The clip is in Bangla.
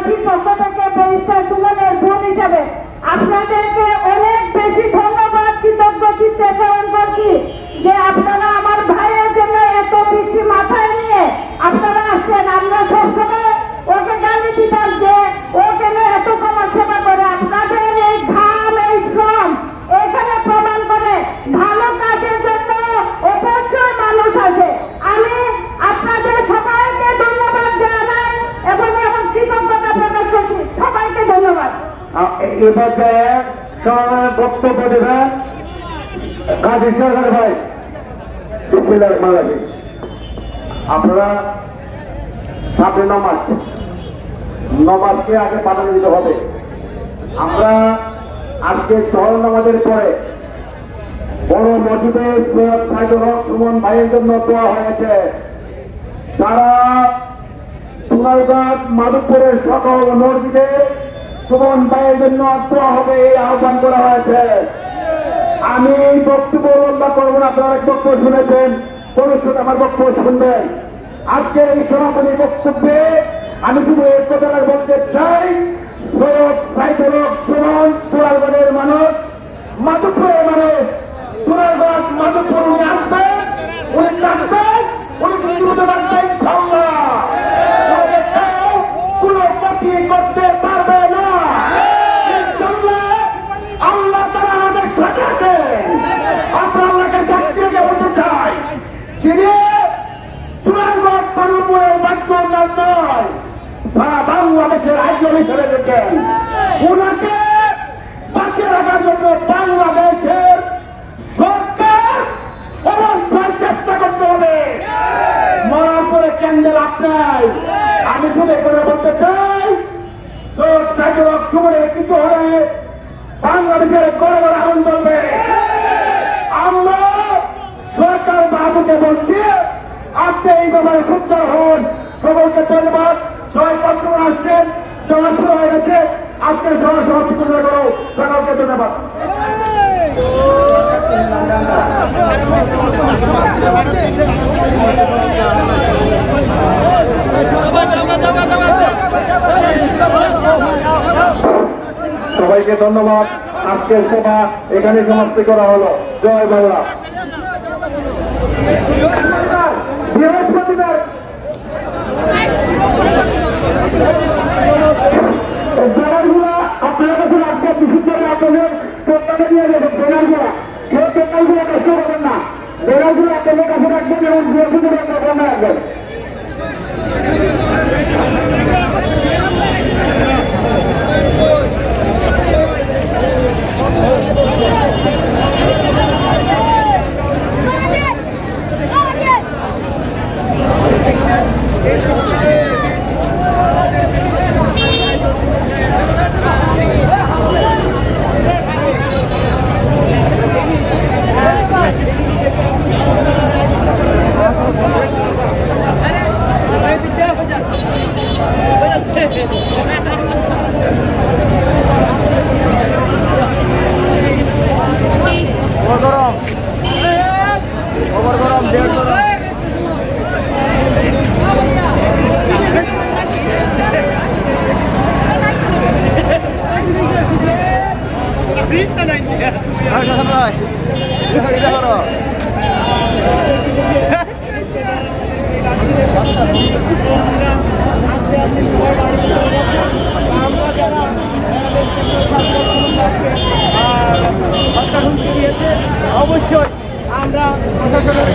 পার্টির পক্ষ থেকে ব্যারিস্টার সুমনের বোন হিসাবে আপনাদেরকে অনেক বেশি ধন্যবাদ, কৃতজ্ঞ চিত্তে স্মরণ করছি যে আপনারা আমার ভাইয়ের জন্য এত বেশি মাথায় নিয়ে আপনারা আসছেন। আমরা সবসময় ওকে গালি দিতাম যে ও কেন এত সমাজ সেবা করে। আপনাদের এই ঘাম, এই শ্রম এখানে প্রমাণ করে ভালো কাজের জন্য অবশ্যই মানুষ আছে। আমি আপনাদের সবাইকে ধন্যবাদ জানাই এবং কৃতজ্ঞতা প্রকাশ করছি। সবাইকে ধন্যবাদ। এ পর্যায়ে সবাই বক্তব্য দেবেন কাজী সরকার ভাই। আপনারা সামনে নমাজকে আগে প্রাধান্য দিতে হবে। আমরা আজকে চল নামাজের পরে বড় মসজিদে সৈয়দ সাইদুল হক সুমন ভাইয়ের জন্য দোয়া হয়েছে। সারা সোনারগাঁ মাধবপুরের সকল মসজিদে সুমন ভাইয়ের জন্য দোয়া হবে এই আহ্বান করা হয়েছে। আমি বক্তব্য লম্বা করবো না, আপনারা এক বক্তব্য শুনেছেন, ভবিষ্যতে আমার বক্তব্য শুনবেন। আজকের এই সমাপনী বক্তব্যে আমি শুধু এই কথাটা বলতে চাই, সৈয়দ সাইদুল হক সুমন চোরালগড়ের মানুষ, মাধবপুরের মানুষ, চোরালগড় মাধবপুর উনি আসবেন, উনি থাকবেন, উনি দ্রুত থাকবেন ইনশাআল্লাহ। কোনো ক্ষতি করতে পারবে না ইনশাআল্লাহ। আল্লাহ তাআলা আমাদের সাথে আছেন। আমরা আল্লাহকে সাক্ষী রেখে বলতে চাই, যিনি চোরালগড় মাধবপুরের বাক্য নয়, সারা বাংলাদেশের আইন হিসেবে দেখেন, ওনাকে বাঁচিয়ে রাখার জন্য বাংলাদেশের সরকার অবশ্যই চেষ্টা করতে হবে। মরার পরে ক্যান্ডেল আপনার। আমি শুধু করে বলতে চাই, সুমনের কিছু হলে বাংলাদেশের বড় বড় আগুন চলবে। আমরা সরকার বাবুকে বলছি, আপনি এই ব্যাপারে সুন্দর হন। সকলকে ধন্যবাদ। সবাই পত্র আসছেন, জমা শুরু হয়ে গেছে। আজকে সভা সমাপ্তি ঘোষণা করো। সকলকে ধন্যবাদ। সবাইকে ধন্যবাদ। আজকের সভা এখানে সমাপ্তি করা হলো। জয় বাংলা। বৃহস্পতিবার ব্যানারগুলা আপনার কাছে আজকে বিশেষ করে আপনাদের প্রস্তাবে নিয়ে যাবেন। ব্যানারগুলা কেউ ব্যানারগুলো কষ্ট করবেন না, ব্যানারগুলো আপনাদের কাছে রাখবেন এবং বৃহস্পতিবার আপনার রাখবেন। অবশ্যই আমরা প্রশাসনের